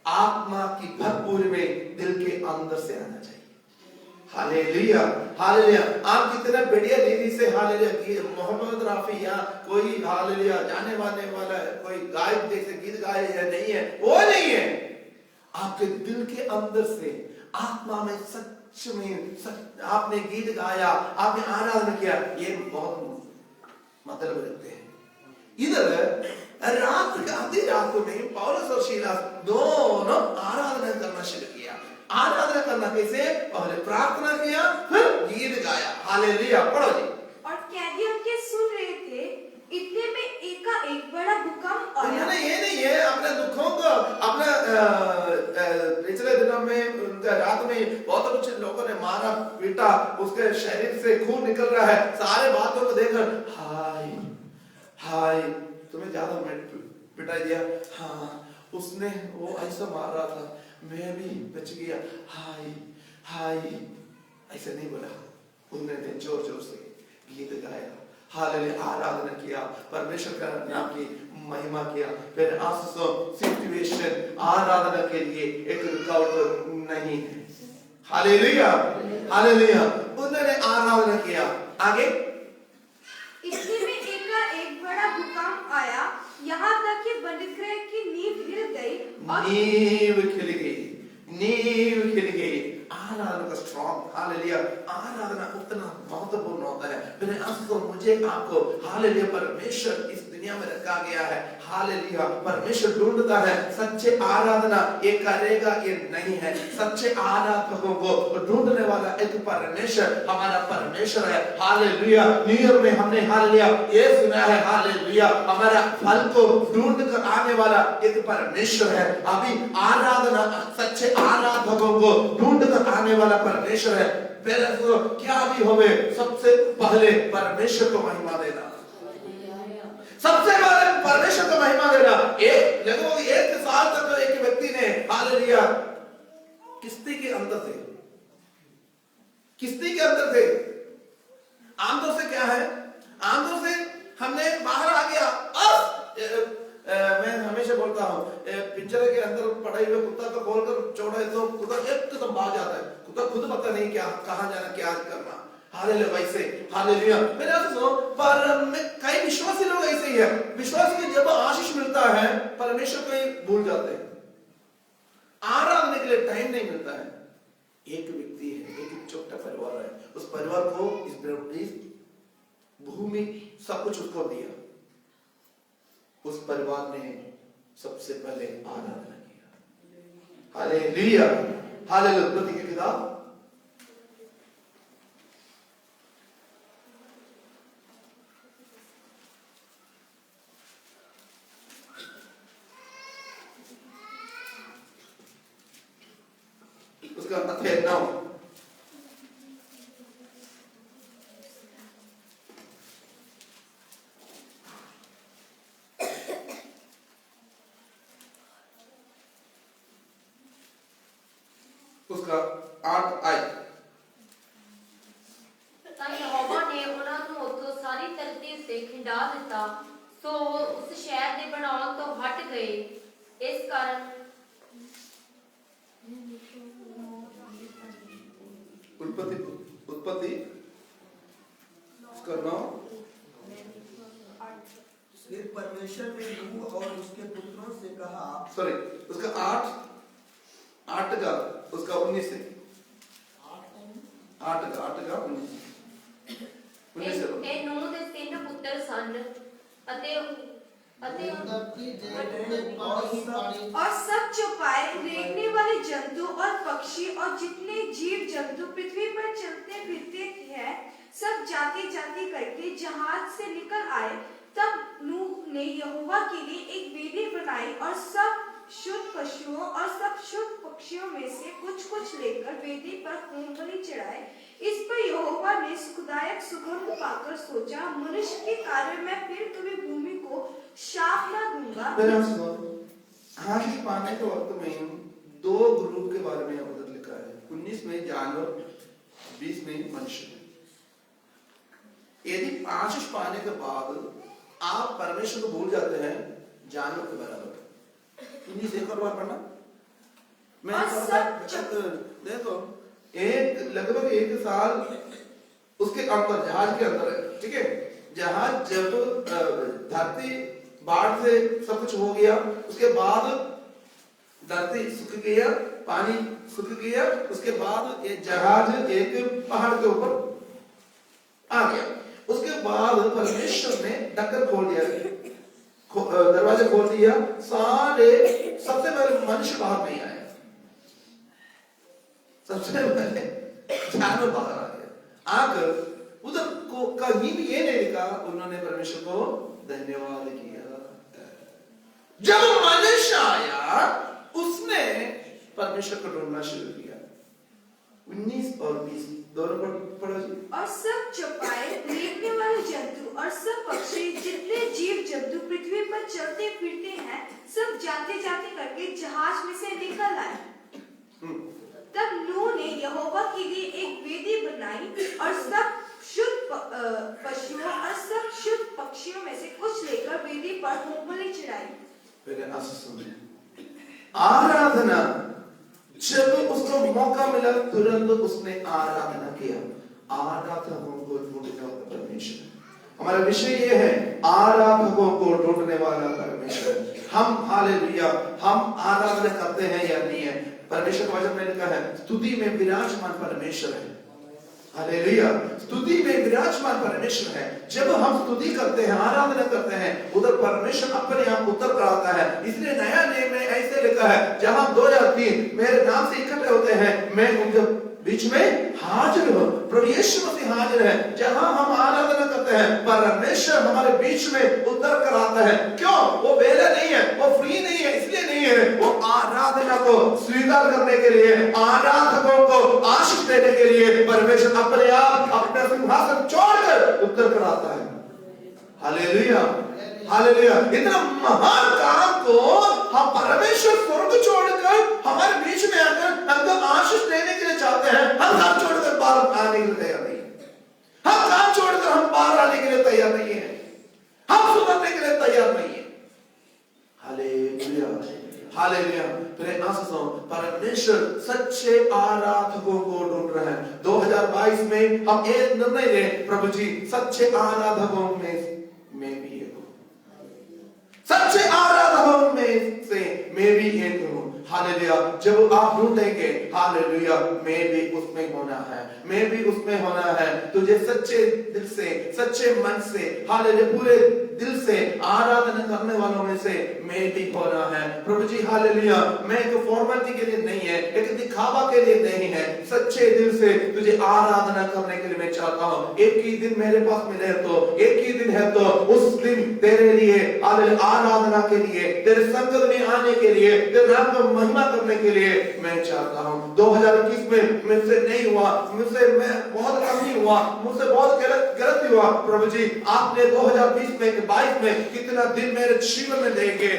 आत्मा की भरपूरी में दिल के अंदर से आना चाहिए। Hallelujah hallelujah. आप कितना बढ़िया रीति से हालेलुया मोहम्मद राफी या कोई हालेलुया जाने वाले वाला कोई गायक जैसे गीत गाए या नहीं है, वो नहीं है। आपके दिल के अंदर से आत्मा में सच में आपने गीत गाया, आपने आराधना किया, ये बहुत मतलब रखते हैं। इधर रात का आधी रात में पौलुस और सीलास दोनों आराधना करना शुरू किया। आराधना करना कैसे? पहले प्रार्थना किया, फिर गीत गाया। हालेलुया। पढ़ो जी। और कैदी उनके सुन रहे थे, इतने में एकाएक बड़ा भूकंप आया। ये नहीं है अपने दुखों को अपने पिछले दिनों में उनका रात में बहुत कुछ लोगों ने मारा पीटा, उसके शरीर से खून निकल रहा है, सारे बातों को देखकर हाय हाय तुम्हें ज्यादा पिटाई दिया, हाँ उसने वो ऐसा मार रहा था, मैं भी बच गया, हाय हाय ऐसा नहीं बोला। उन्होंने जोर जोर से गीत गाया, हालेलुया आराधना किया, परमेश्वर का नाम की महिमा किया। फिर आंसू सिचुएशन आराधना के लिए एक रुकावट नहीं है। Hallelujah hallelujah. उन्होंने आराधना किया। आगे इतने में एकाएक बड़ा भूकंप आया, यहाँ तक कि बंदीगृह की नींव हिल गई और नींव खिल गई। आराधना का स्ट्रॉन्ग हालेलुया। आराधना उतना महत्वपूर्ण होता है। मैंने आपको मुझे आपको हालेलुया परमेश्वर इस दिन दुनिया में रखा गया है। हालेलुया। परमेश्वर ढूंढता है सच्चे आराधना ये करेगा ये नहीं है। सच्चे आराधकों को ढूंढने वाला एक परमेश्वर हमारा परमेश्वर है। हालेलुया। न्यू ईयर में हमने हालेलुया ये सुना है, हालेलुया हमारा फल को ढूंढ कर आने वाला एक परमेश्वर है। अभी आराधना सच्चे आराधकों को ढूंढ कर आने वाला परमेश्वर है। पहले तो क्या भी होवे, सबसे पहले परमेश्वर को महिमा देना, सबसे पहले परमेश्वर को महिमा देना। एक लगभग 1 साल तक एक व्यक्ति ने हालेलुया किस्ती के अंदर थे, किस्ती के अंदर थे। आमतौर से क्या है, आमतौर से हमने बाहर आ गया। अब मैं हमेशा बोलता हूँ पिंजरे के अंदर पड़े हुए कुत्ता को खोलकर छोड़े तो कुत्ता एकदम भाग जाता है। कुत्ता खुद पता नहीं क्या कहाँ जाना क्या करना। हालेलुया। वैसे हालेलुया मेरे आप सुनो, पर कई विश्वासी लोग ऐसे ही है। विश्वासी को जब आशीष मिलता है परमेश्वर को ही भूल जाते हैं, आराधने के लिए टाइम नहीं मिलता है। एक व्यक्ति है, एक छोटा परिवार है, उस परिवार को इस भूमि सब कुछ उसको दिया। उस परिवार ने सबसे पहले आराधना किया। हालेलुया। हालेलुया। उत्पत्ति की किताब उसका अध्याय 9 उसका 8 आयत। ਤਾਂ ਯਹੋਵਾ ਨੇ ਉਹਨਾਂ ਨੂੰ ਉੱਥੋਂ ਸਾਰੀ ਧਰਤੀ ਉੱਤੇ ਖਿੰਡਾ ਦਿੱਤਾ, ਸੋ ਉਹ ਉਸ ਸ਼ਹਿਰ ਦੇ ਬਣਾਉਣ ਤੋਂ ਹਟ ਗਏ। ਇਸ ਕਾਰਨ उत्पत्ति उसका 9 फिर परमेश्वर ने नूह और उसके पुत्रों से कहा, सॉरी उसका 8 का उसका 19 से 8 का 19 ਇਹ ਨੂਹ ਦੇ 3 ਪੁੱਤਰ ਸਨ ਅਤੇ और सब जो पाए रेंगने वाले जंतु और पक्षी और जितने जीव जंतु पृथ्वी पर चलते फिरते हैं, सब जाति जाति करके जहाज से निकल आए। तब नूह ने यहोवा के लिए एक वेदी बनाई और सब शुद्ध पशुओं और सब शुद्ध पक्षियों में से कुछ कुछ लेकर वेदी पर होम बलि चढ़ाए। इस पर यहोवा ने सुखदायक सुगंध पाकर सोचा, मनुष्य के कारण मैं फिर कभी भूमि को शाप न दूंगा। आशीष पाने के वक्त में 2 ग्रुप के बारे में उधर लिखा है, 19 में जानवर, 20 में मनुष्य। यदि आशीष पाने के बाद आप परमेश्वर को भूल जाते हैं, जानवर के बराबर। 19 एक और बार पढ़ना। मैं देखो एक लगभग 1 साल उसके अंदर जहाज के अंदर है, ठीक है। जहाज जब धरती बाढ़ से सब कुछ हो गया, उसके बाद धरती सूख गया, पानी सूख गया, उसके बाद ये जहाज एक पहाड़ के ऊपर आ गया। उसके बाद परमेश्वर ने ढक्कन खोल दिया, दरवाजा खोल दिया, सारे सबसे पहले मनुष्य बाहर नहीं आया, सबसे पहले जानवर बाहर आ गया। आकर उधर को कहीं भी ये नहीं लिखा उन्होंने परमेश्वर को धन्यवाद किया। जब मनुष्य आया उसने परमेश्वर को ढूंढना शुरू किया। 19 और 20 दोनों पढ़ो जी। और सब चौपाए रेंगने वाले जंतु और सब पक्षी जितने जीव जंतु पृथ्वी पर चलते फिरते हैं, सब जाते जाते करके जहाज में से निकल आए। तब नूह ने यहोवा के लिए एक वेदी बनाई और सब शुद्ध पशुओं और सब शुद्ध पक्षियों में से कुछ लेकर वेदी पर होम बलि चढ़ाई। आराधना, जब उसको मौका मिला तुरंत उसने आराधना किया। आराधकों को ढूंढने वाला परमेश्वर। हमारा विषय ये है, आराधकों को ढूंढने वाला परमेश्वर। हम हालेलुया हम आराधना करते हैं या नहीं है? परमेश्वर का वचन में लिखा है, स्तुति में विराजमान परमेश्वर है। हालेलुया। स्तुति में विराजमान परमेश्वर है। जब हम स्तुति करते हैं, आराधना करते हैं, उधर परमेश्वर अपने आप उत्तर कराता है। इसलिए नया नियम में ऐसे लिखा है, जहां 2 या 3 मेरे नाम से इकट्ठे होते हैं, मैं उनके बीच में हाजिर हूं। प्रभु यीशु मसीह हाजिर है। जहां हम आराधना करते हैं, परमेश्वर हमारे बीच में उत्तर कराता है। क्यों? वो वेला नहीं है, वो फ्री नहीं है, इसलिए नहीं है। वो आराधना को स्वीकार करने के लिए, आराधकों को आशीष देने के लिए परमेश्वर अपने आप अपना सिंहासन छोड़कर उत्तर कराता है। Hallelujah, hallelujah. इतना महान काम को हम परमेश्वर स्वर्ग छोड़कर हमारे बीच में आकर हमको आशीष देने के लिए चाहते हैं। हम काम छोड़कर बाहर आने के लिए तैयार नहीं है। हम काम छोड़कर हम बाहर आने के लिए तैयार नहीं है। हम सुधरने के लिए तैयार नहीं है। Hallelujah, hallelujah. मेरे आशीषों, परमेश्वर सच्चे आराधकों को ढूंढ रहा है। 2022 में हम एक निर्णय लें, प्रभु जी सच्चे आराधकों में मैं भी एक हूं। सच्चे आराधकों में से मैं भी एक हूं। हालेलुया। जब आप ढूंढेंगे, हालेलुया, मैं भी उसमें होना है, मैं भी उसमें होना है। तुझे सच्चे दिल से, सच्चे मन से, हालेलुया, पूरे दिल से आराधना करने वालों में से मैं भी होना है। प्रभु जी हालेलुया। मैं एक फॉर्मेलिटी के लिए नहीं है, एक दिखावा के लिए नहीं है। सच्चे दिल से तुझे आराधना करने के लिए मैं चाहता हूं। एक ही दिन मेरे पास मिले तो, एक ही दिन है तो उस दिन तेरे लिए, हालेलुया, आराधना के लिए, तेरे संगत में आने के लिए, तेरे नाम को महिमा करने के लिए मैं चाहता हूं। 2021 में मुझसे नहीं हुआ, मुझसे मैं बहुत कम ही हुआ, मुझसे बहुत गलत हुआ। प्रभु जी आपने 2020 में 22 में कितना दिन मेरे जीवन में देंगे,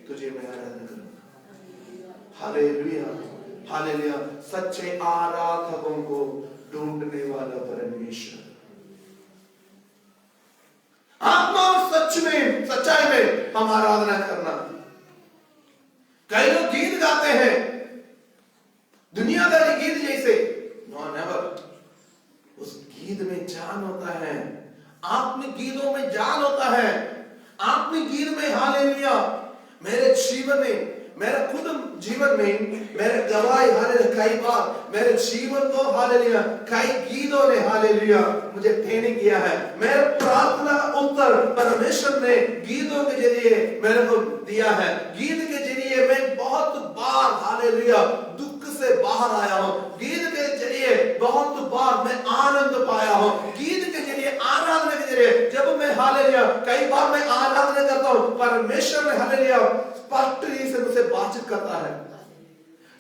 तुझे मैं आराधना करूंगा। Hallelujah, hallelujah. सच्चे आराधकों को ढूंढने वाला परमेश्वर, आत्मा और सच में, सच्चाई में हम आराधना करना। कई लोग गीत गाते हैं दुनियादारी गीत जैसे, नो नेवर। उस गीत में जान होता है, आत्मिक गीतों में जान होता है, आत्मिक गीत में, हालेलुया। मेरे जीवन में, मेरे खुद जीवन में, मेरे गवाही, हालेलुया, कई बार मेरे जीवन को, हालेलुया, कई गीतों ने, हालेलुया, मुझे ट्रेनिंग किया है। मेरे प्रार्थना का उत्तर परमेश्वर ने गीतों के जरिए मेरे को दिया है। गीत के जरिए मैं बहुत बार, हालेलुया, दुख से बाहर आया हूं। गीत के जरिए बहुत बार मैं आनंद पाया हूं। गीत के जरिए, आराधना के जरिए, जब मैं, हालेलुया, कई बार मैं आराधना करता हूं, परमेश्वर ने, हालेलुया, स्पष्ट रीति से मुझसे बातचीत करता है,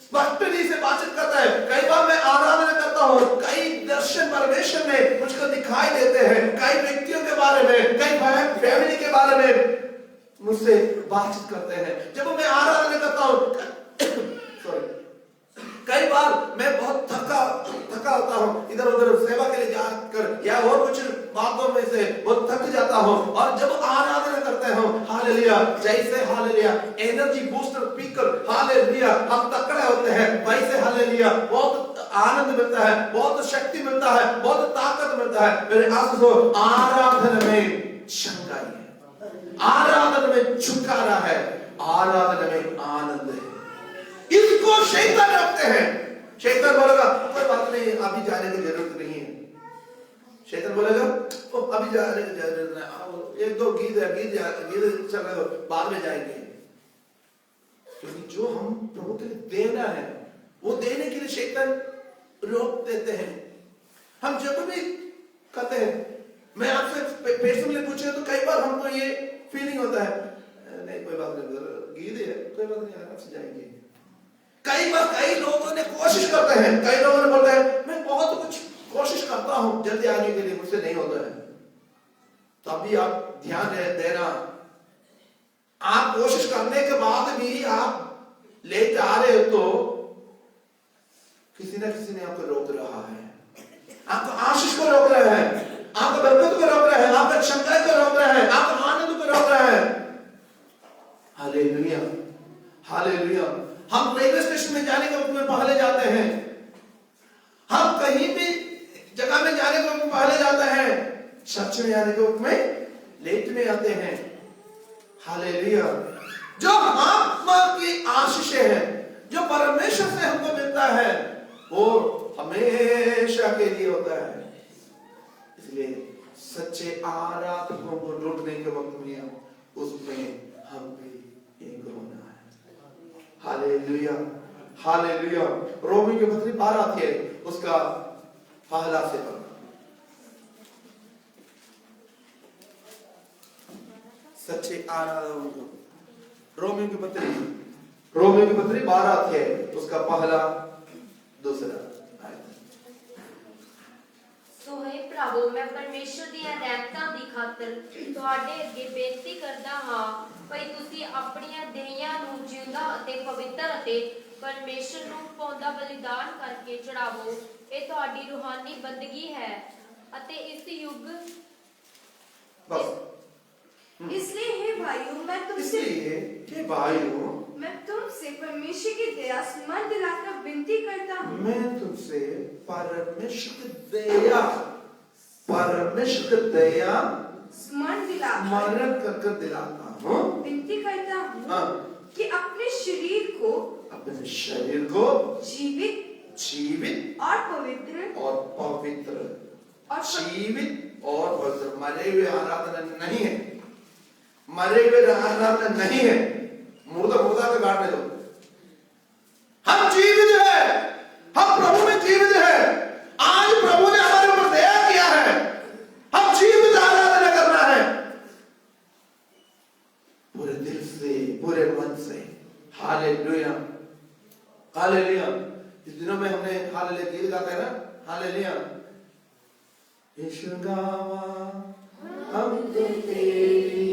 स्पष्ट रीति से बातचीत करता है। कई बार मैं आराधना करता हूं, कई दर्शन परमेश्वर ने मुझको दिखाई देते हैं, कई व्यक्तियों के बारे में, कई फैमिली के बारे में मुझसे बातचीत करते हैं। जब मैं आराधना करता हूं, सॉरी, कई बार मैं बहुत थका होता हूं, इधर उधर सेवा के लिए जाकर या और कुछ बातों में से बहुत थक जाता हूं, और जब आराधना करते हो, हालेलुया, जैसे, हालेलुया, एनर्जी बूस्टर पीकर, हालेलुया, हम तकड़े होते हैं, वैसे, हालेलुया, बहुत आनंद मिलता है, बहुत शक्ति मिलता है, बहुत ताकत मिलता है। मेरे आशीषों, आराधना में शंका है, आराधना में छुटकारा है, आराधना में आनंद है। इसको शैतान रखते हैं। शैतान बोलेगा कोई बात नहीं, अभी जाने की जरूरत नहीं है। शैतान बोलेगा अभी जाने की जरूरत नहीं, एक दो गीत चल रहे हो, बाद में जाएंगे। क्योंकि जो हम प्रभु के लिए देना है, वो देने के लिए शैतान रोक देते हैं। हम जब भी कहते हैं, मैं आपसे पर्सनली पूछे तो कई बार हमको ये फीलिंग होता है, नहीं कोई बात नहीं, गीत है, कोई बात नहीं, आराम से जाएंगे। कई बार कई लोगों ने कोशिश करते हैं, कई लोगों ने बोलते हैं मैं बहुत कुछ कोशिश करता हूं जल्दी आने के लिए, मुझसे नहीं होता है। तो अभी आप ध्यान देना, आप कोशिश करने के बाद भी आप लेट आ रहे हो तो किसी ना किसी ने आपको रोक रहा है, आपको आशीष को रोक रहा है, आपको बरकत को रोक रहा है, आपको क्षमता को रोक रहा है, आपको आनंद को रोक रहा है। Hallelujah, hallelujah. हम रेलवे स्टेशन में जाने के वक्त में पहले जाते हैं, हम कहीं भी जगह में जाने के वक्त में पहले जाते हैं, चर्च में जाने के वक्त में लेट में आते हैं। हालेलुया। जो आत्मा की आशीष है, जो परमेश्वर से हमको मिलता है, वो हमेशा के लिए होता है। इसलिए सच्चे आराधकों को ढूंढने के वक्त में उसमें हम भी एक होना है। Hallelujah, hallelujah. रोमी के पत्री 12 अध्याय उसका पहला से पढ़ना। सच्चे आराधकों को रोमी की पत्री 12 अध्याय उसका पहला दूसरा। ਸੋ ਹੈ ਭਰਾਵੋ, ਮੈਂ ਪਰਮੇਸ਼ਰ ਦੀਆਂ ਰਹਿਮਤਾਂ ਦੀ ਖਾਤਰ ਤੁਹਾਡੇ ਅੱਗੇ ਬੇਨਤੀ ਕਰਦਾ ਹਾਂ ਭਈ ਤੁਸੀਂ ਆਪਣੀਆਂ ਦੇਹੀਆਂ ਨੂੰ ਜਿਉਂਦਾ ਅਤੇ ਪਵਿੱਤਰ ਅਤੇ ਪਰਮੇਸ਼ਰ ਨੂੰ ਭਾਉਂਦਾ ਬਲੀਦਾਨ ਕਰਕੇ ਚੜਾਵੋ। ਇਹ ਤੁਹਾਡੀ ਰੂਹਾਨੀ ਬੰਦਗੀ ਹੈ ਅਤੇ ਇਸ ਯੁੱਗ बस इसलिए हे भाइयों मैं तुमसे परमेश्वर की दया स्मरण दिलाकर विनती करता हूँ। मैं तुमसे परमेश्वर की दया स्मरण दिलाता हूँ, विनती करता हूँ हाँ। कि अपने शरीर को जीवित और पवित्र मरे हुए आराधना नहीं है, मुर्दा को काटने दो। हम जीवित है, हम प्रभु में जीवित है। आज प्रभु ने हमारे ऊपर दया किया है, हम जीवित आराधना करना है पूरे दिल से, पूरे मन से। Hallelujah, hallelujah. इस दिनों में हमने हालेलुया गीत गाते हैं ना, हालेलुया। यीशु गावा हम तो तेरी,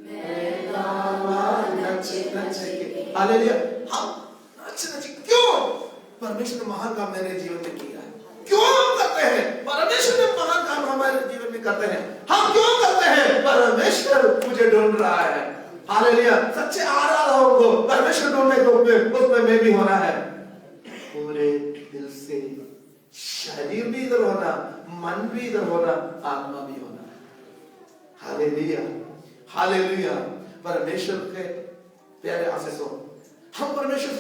मैं गावा नच नच के। हालेलुया। हम नच नच क्यों? परमेश्वर ने महान काम मेरे जीवन में किया है। क्यों हम करते हैं? परमेश्वर ने महान काम हमारे जीवन में करते हैं। हम क्यों करते हैं? परमेश्वर मुझे ढूंढ रहा है। हालेलुया। सच्चे आराधकों को परमेश्वर ढूंढने को उसमें मैं भी होना है पूरे दिल से। शरीर भी इधर होना, मन भी इधर होना, आत्मा भी होना। Hallelujah, hallelujah. परमेश्वर के प्यारे आशीषों, हम परमेश्वर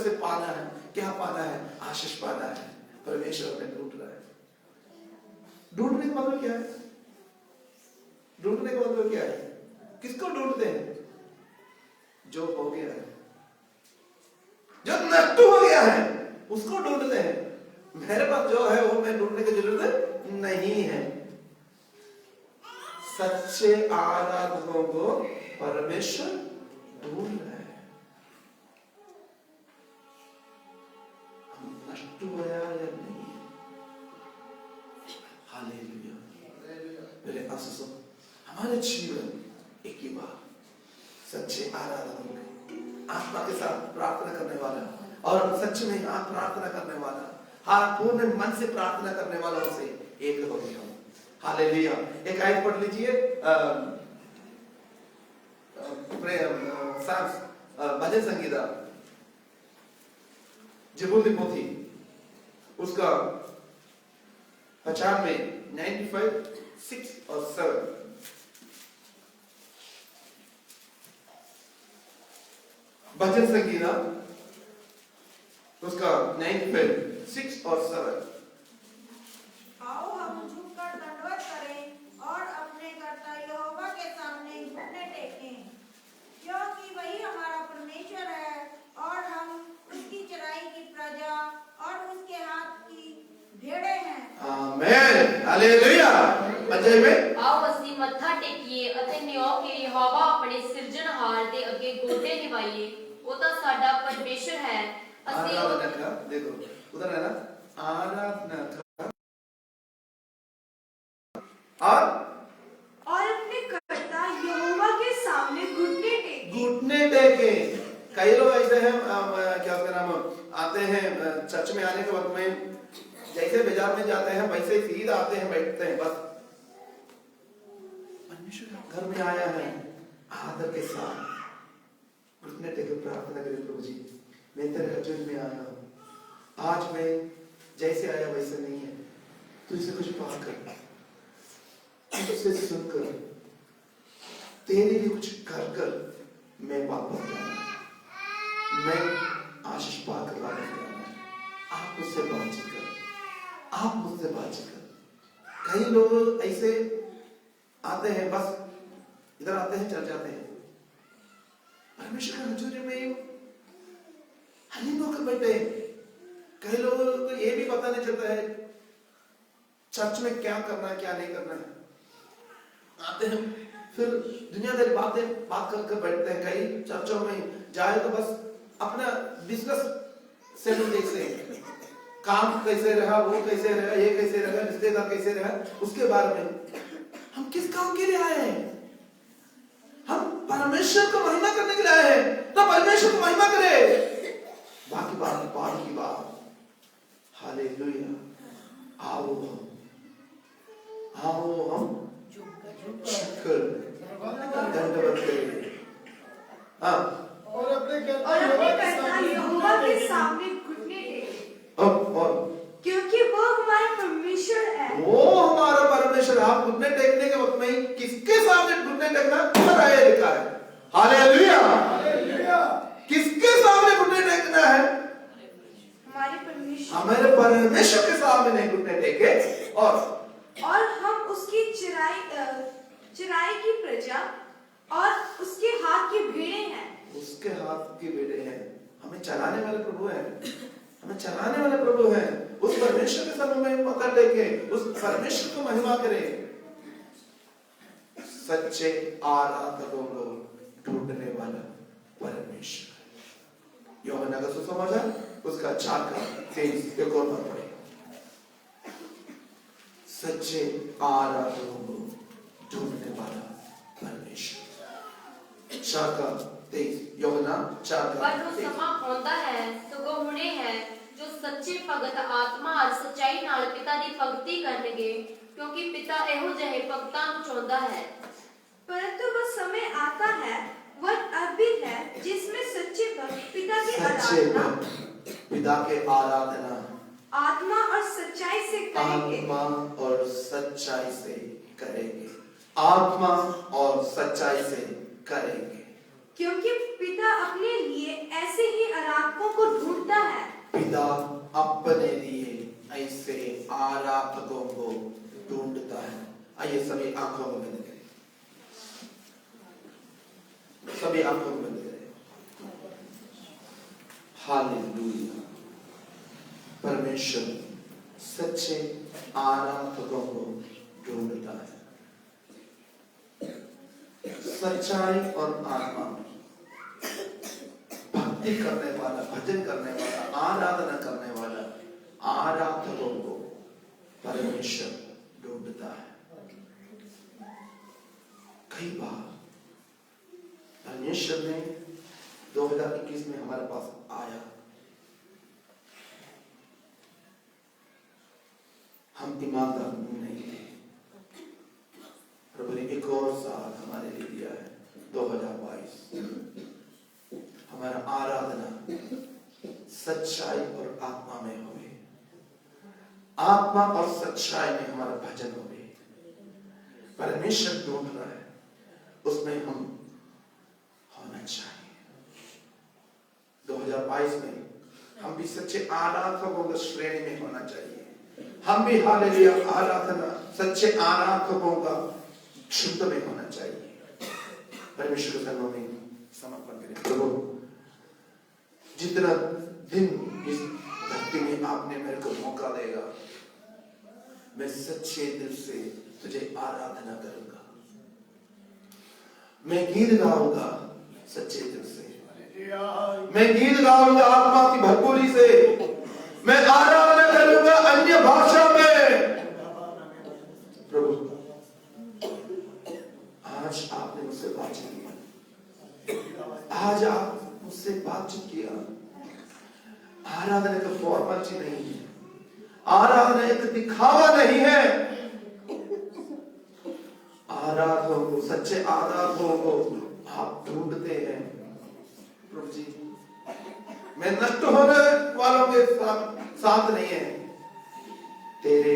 से पाना है। क्या पाना है? आशीष पाना है। परमेश्वर में ढूंढ रहा है। ढूंढने का मतलब क्या है? ढूंढने का मतलब क्या है? किसको ढूंढते हैं? जो हो गया है, जो नष्ट हो गया है, उसको ढूंढते हैं। मेरे पास जो है वो मैं ढूंढने की जरूरत नहीं है। सच्चे आराधकों को परमेश्वर ढूंढ रहा है। हम नष्ट हुआ या नहीं? हालेलुया। मेरे आशीषों, हमारे जीवन एक ही बार सच्चे आराधकों के आत्मा के साथ प्रार्थना करने वाला और सच में आप प्रार्थना करने वाला, हाँ, पूर्ण मन से प्रार्थना करने वालों से एक हो गया। हालेलुया। एक आयत पढ़ लीजिए, भजन संगीता जबूती पोथी उसका 95, 95, 6 और 7। भजन संगीता उसका 95, 6 और 7। आओ हम झुककर दंडवत करें और अपने कर्ता यहोवा के सामने घुटने टेकें, क्योंकि वही हमारा परमेश्वर है और हम उसकी चराई की प्रजा और उसके हाथ की भेड़ें हैं। आमीन, हालेलुया। पंजे में आओ ਅਸੀਂ ਮੱਥਾ ਟੇਕੀਏ ਅਤੇ ਨਿਉ ਕੇ ਯਹੋਵਾ ਆਪਣੇ ਸਿਰਜਣਹਾਰ ਦੇ ਅੱਗੇ ਗੋਡੇ ਨਿਵਾਈਏ। ਉਹ ਤਾਂ ਸਾਡਾ ਪਰਮੇਸ਼ਰ ਹੈ। ਅਸੀਂ आराधना का देखो उधर है ना, आराधना का और अपने कर्ता यहोवा के सामने घुटने टेके। कई लोग ऐसे हैं, क्या उसका नाम, आते हैं चर्च में आने के वक्त में जैसे बाजार में जाते हैं वैसे ही सीधा आते हैं, बैठते हैं, बस परमेश्वर घर में आया है, आदर के साथ घुटने टेके प्रार्थना करें, प्रभु जी मैं तेरे हजूर में आया हूँ, आज मैं जैसे आया वैसे नहीं है, तुझसे कुछ पाकर, तुझसे सुनकर, तेरे लिए कुछ कर मैं वापस जाना, मैं आशीष पाकर वापस जाना। आप आप मुझसे बातचीत कर, आप मुझसे बातचीत कर। कई लोग ऐसे आते हैं, बस इधर आते हैं चल जाते हैं। परमेश्वर के हजूरी में हलीम होकर बैठे। कई लोगों को ये भी पता नहीं चलता है चर्च में क्या करना है क्या नहीं करना है। आते हैं फिर दुनियादारी बात कर बैठते हैं। कई चर्चों में जाए तो बस अपना बिजनेस सेटल देखते हैं, काम कैसे रहा, वो कैसे रहा, ये कैसे रहा, रिश्तेदार कैसे रहा, उसके बारे में। हम किस काम के लिए आए हैं? हम परमेश्वर को महिमा करने के लिए आए हैं, तो परमेश्वर को महिमा करे। बाकी बात बाद की बात। हालेलुया। आओ हम दंडवत करें। हाँ, और अपने कर्ता यहोवा के सामने घुटने टेके, और क्योंकि वो हमारा परमेश्वर है। वो हमारा परमेश्वर। आप घुटने टेकने के वक्त में किसके सामने घुटने टेकना आया लिखा है? हालेलुया। किसके सामने घुटने टेकना है? हमारे परमेश्वर के सामने घुटने टेके। और हम उसकी चिराई की प्रजा और उसके हाथ की भेड़ें हैं। उसके हाथ की भेड़ें हैं। हमें चलाने वाले प्रभु हैं, हमें चलाने वाले प्रभु हैं। उस परमेश्वर के सामने में मत्था टेके, उस परमेश्वर को महिमा करें। सच्चे आराधकों को ढूंढने वाला परमेश्वर। यूहन्ना का सुसमाचार उसका 4:23 एक और बार पढ़े। सच्चे आराधकों को ढूंढने वाला परमेश्वर। 4:23 यूहन्ना 4:23। ਸਮਾਂ ਆਉਂਦਾ ਹੈ ਸਗੋਂ ਹੁਣੇ ਹੈ ਜੋ ਸੱਚੇ ਭਗਤ ਆਤਮਾ ਅਰ ਸਚਾਈ ਨਾਲ ਪਿਤਾ ਦੀ ਭਗਤੀ ਕਰਨਗੇ ਕਿਉਂਕਿ ਪਿਤਾ ਇਹੋ ਜਿਹੇ ਭਗਤਾਂ ਨੂੰ ਚਾਹੁੰਦਾ ਹੈ। परंतु वह समय आता है, वह अब भी है, जिसमें सच्चे भक्त पिता की आराधना, पिता के आराधना आत्मा और सच्चाई से करेंगे। आत्मा और सच्चाई से करेंगे। आत्मा और सच्चाई से करेंगे। क्योंकि पिता अपने लिए ऐसे ही आराधकों को ढूंढता है। पिता अपने लिए ऐसे आराधकों को ढूंढता है। आइए सभी आंखों को बंद करें, सभी आंखों को बंद करें। हालेलुया। परमेश्वर सच्चे आराधकों को ढूंढता है। सच्चाई और आत्मा, भक्ति करने वाला, भजन करने वाला, आराधना करने वाला आराधकों को परमेश्वर ढूंढता है। कई बार परमेश्वर ने 2021 में हमारे पास आया, हम ईमानदार नहीं थे। प्रभु ने एक और साल हमारे लिए दिया है 2022। हमारा आराधना सच्चाई और आत्मा में हुए, आत्मा और सच्चाई में हमारा भजन हुए। परमेश्वर ढूंढ रहा है, उसमें हम होना चाहिए। 2022 में हम भी सच्चे आराधकों की श्रेणी में होना चाहिए। हम भी हालेलुया आराधना सच्चे आराधकों का शुद्ध में होना चाहिए। परमेश्वर के चरणों में समर्पण करें। प्रभु, जितना दिन इस धरती में आपने मेरे को मौका देगा, मैं सच्चे दिल से तुझे आराधना करूंगा। मैं गीत गाऊंगा सच्चे दिल से, मैं गीत गाऊंगा आत्मा की भरपूरी से, मैं आराधना करूंगा अन्य भाषा में। प्रभु, आज आपने मुझसे बातचीत किया, आज आप मुझसे बातचीत किया। आराधना का फॉर्मेलिटी नहीं है, आराधना एक दिखावा नहीं है। आराधकों को, सच्चे आराधकों को आप ढूंढते हैं। प्रभु जी, मैं नष्ट होने वालों के साथ नहीं है, तेरे